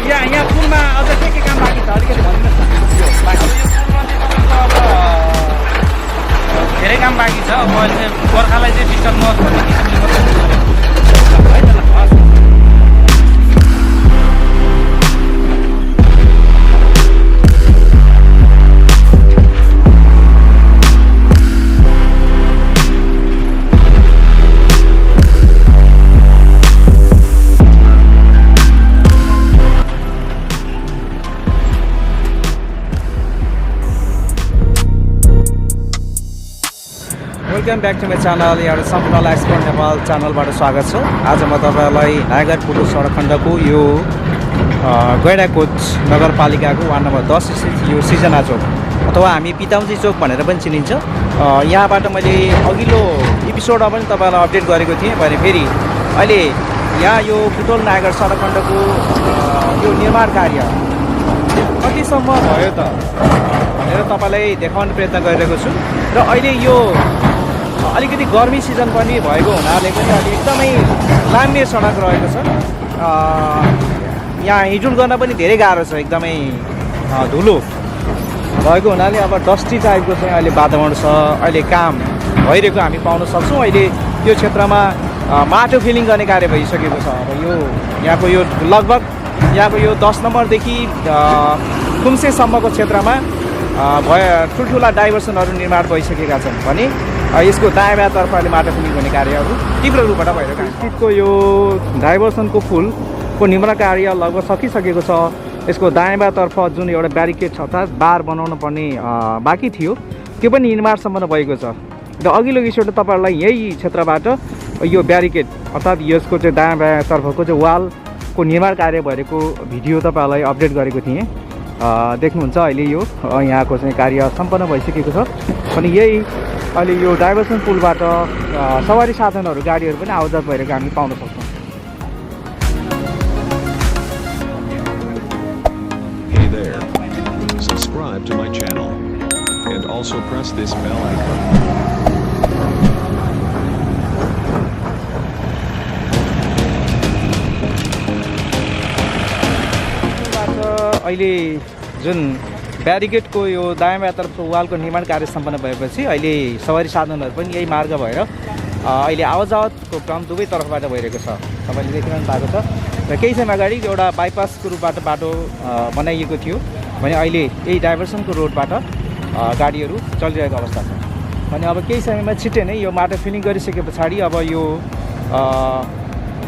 यहाँ पुलमा अझ के काम बाँकी छ अलिकति भनिदिनुहोस् न। धेरै काम बाँकी छ। अब अहिले गोर्खालाई चाहिँ डिस्टर्ब नहोस् भन्ने किसिमले मात्रै welcome back to my channel. यहाँ सम्पूर्णलाई एक्सप्लोर नेपाल च्यानलबाट स्वागत छ। आज म तपाईँलाई नायगढ पुटो सडक खण्डको यो गैँडाकोट नगरपालिकाको वार्ड नम्बर 10 स्थित यो सिजना चोक अथवा हामी पिताउजी चोक भनेर पनि चिनिन्छ। यहाँबाट मैले अघिल्लो एपिसोडमा पनि तपाईँलाई अपडेट गरेको थिएँ भने फेरि अहिले यहाँ यो बुटवल नायगढ सडक खण्डको यो निर्माण कार्य कतिसम्म भयो त भनेर तपाईँलाई देखाउने प्रयत्न गरिरहेको छु। र अहिले यो अलिकति गर्मी सिजन पनि भएको हुनाले पनि अहिले एकदमै लाम्बे सडक रहेको छ। यहाँ हिँडुल गर्न पनि धेरै गाह्रो छ, एकदमै धुलो भएको हुनाले अब डस्टी टाइपको चाहिँ अहिले वातावरण छ। अहिले काम भइरहेको हामी पाउन सक्छौँ। अहिले यो क्षेत्रमा माटो फिलिङ गर्ने कार्य भइसकेको छ। अब यो यहाँको यो लगभग यहाँको यो 10 नम्बरदेखि थुम्सेसम्मको क्षेत्रमा ठुल्ठुला डाइभर्सनहरू निर्माण भइसकेका छन् भने यसको दायाँ बायाँतर्फ अहिले माटो फिलिङ गर्ने कार्यहरू तीव्र रूपबाट भइरहेको स्थितको यो डाइभर्सनको पुलको निर्माण कार्य लगभग सकिसकेको छ। यसको दायाँ बायाँतर्फ जुन एउटा ब्यारिकेड छ अर्थात् बार बनाउनु पर्ने बाँकी थियो त्यो पनि निर्माण सम्पन्न भएको छ। र अघिल्लो एपिसोड तपाईँहरूलाई यही क्षेत्रबाट यो ब्यारिकेड अर्थात् यसको चाहिँ दायाँ बायाँतर्फको चाहिँ वालको निर्माण कार्य भएको भिडियो तपाईँहरूलाई अपडेट गरेको थिएँ। देख्नुहुन्छ अहिले यो यहाँको चाहिँ कार्य सम्पन्न भइसकेको छ। अनि यही अहिले यो डाइभर्सन पुलबाट सवारी साधनहरू गाडीहरू पनि आवाजात भइरहेको हामी पाउन सक्छौँ। Hey there. Subscribe to my channel and also press this bell icon. अहिले जुन ब्यारिकेडको यो दायाँ बायाँतर्फको वालको निर्माण कार्य सम्पन्न भएपछि अहिले सवारी साधनहरू पनि यही मार्ग भएर अहिले आवाजावतको क्रम दुवैतर्फबाट भइरहेको छ। तपाईँले देखिरहनु भएको छ। र केही समय अगाडि एउटा बाइपासको रूपबाट बाटो बनाइएको थियो भने अहिले यही डाइभर्सनको रोडबाट गाडीहरू चलिरहेको अवस्था छ। भने अब केही समयमा छिट्टै नै यो माटो फिलिङ गरिसके पछाडि अब यो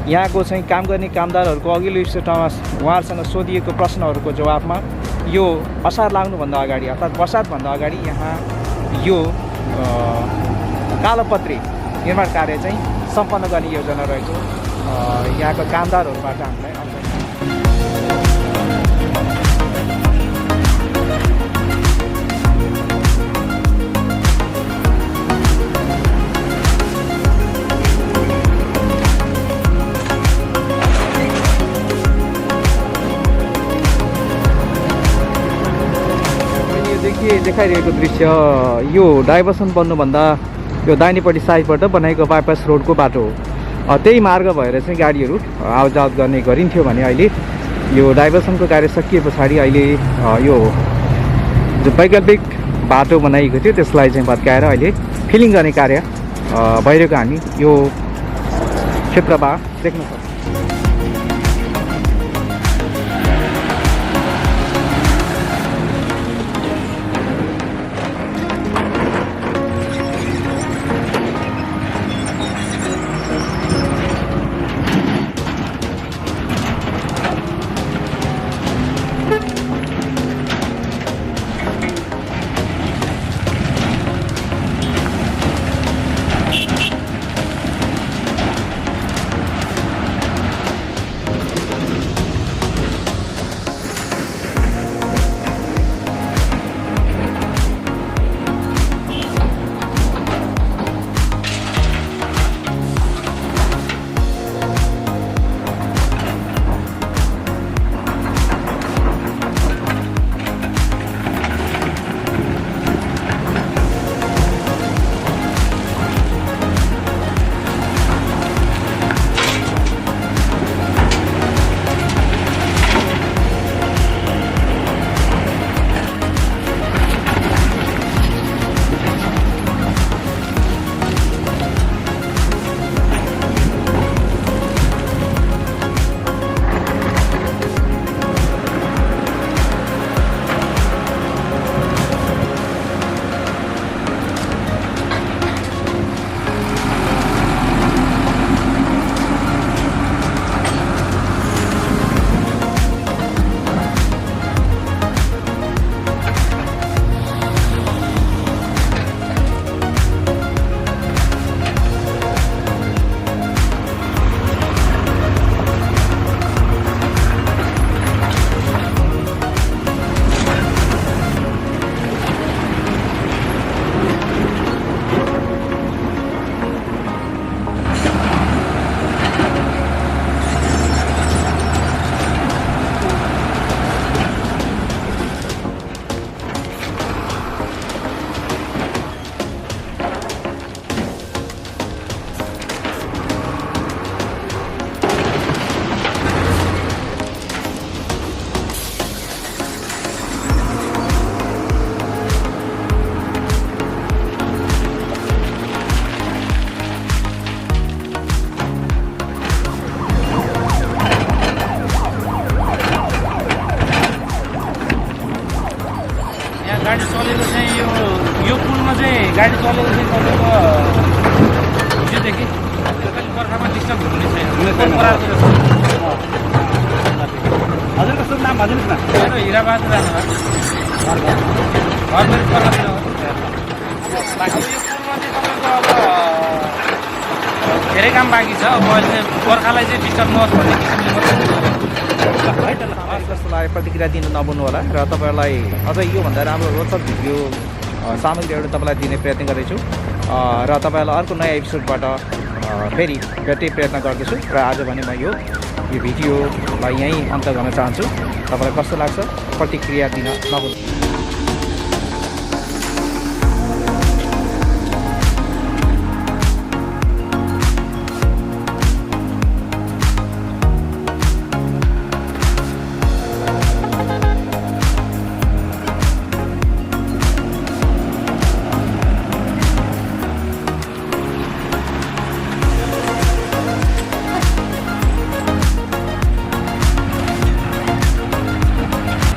यहाँको चाहिँ काम गर्ने कामदारहरूको अघिल्लो एपिसोडमा उहाँहरूसँग सोधिएको प्रश्नहरूको जवाफमा यो असार लाग्नुभन्दा अगाडि अर्थात् बर्सातभन्दा अगाडि यहाँ यो कालोपत्री निर्माण कार्य चाहिँ सम्पन्न गर्ने योजना रहेको यहाँको कामदारहरूबाट हामीलाई देखाइरहेको दृश्य यो डाइभर्सन बन्नुभन्दा यो दाहिनेपट्टि साइडबाट बनाएको बाइपास रोडको बाटो हो। त्यही मार्ग भएर चाहिँ गाडीहरू आवाजावत गर्ने गरिन्थ्यो भने अहिले यो डाइभर्सनको कार्य सकिए पछाडि अहिले यो जो वैकल्पिक बाटो बनाइएको थियो त्यसलाई चाहिँ भत्काएर अहिले फिलिङ गर्ने कार्य भइरहेको हामी यो क्षेत्रमा देख्न सक्छौँ। गाडी चलेको चाहिँ तपाईँको हिजोदेखि बर्खामा डिस्टर्ब हुने छैन हजुरको शुभ नाम भन्नुहोस् न। मेरो हिराबहादुर राणा घर मेरो पर्खातिर हो। यो पुलमा चाहिँ तपाईँको अब धेरै काम बाँकी छ। अब अहिले चाहिँ बर्खालाई चाहिँ डिस्टर्ब नहोस् भन्ने किसिमले मात्रै है त कस्तो लाग्यो प्रतिक्रिया दिन नबुल्नु होला र तपाईँहरूलाई अझै योभन्दा राम्रो रोचक भिडियो सामग्रीहरू तपाईँलाई दिने प्रयत्न गरेछु र तपाईँहरूलाई अर्को नयाँ एपिसोडबाट फेरि भेट्ने प्रयत्न गर्दछु र आज भने म यो भिडियोलाई यहीँ अन्त गर्न चाहन्छु। तपाईँलाई कस्तो लाग्छ प्रतिक्रिया दिन नबुल्नु।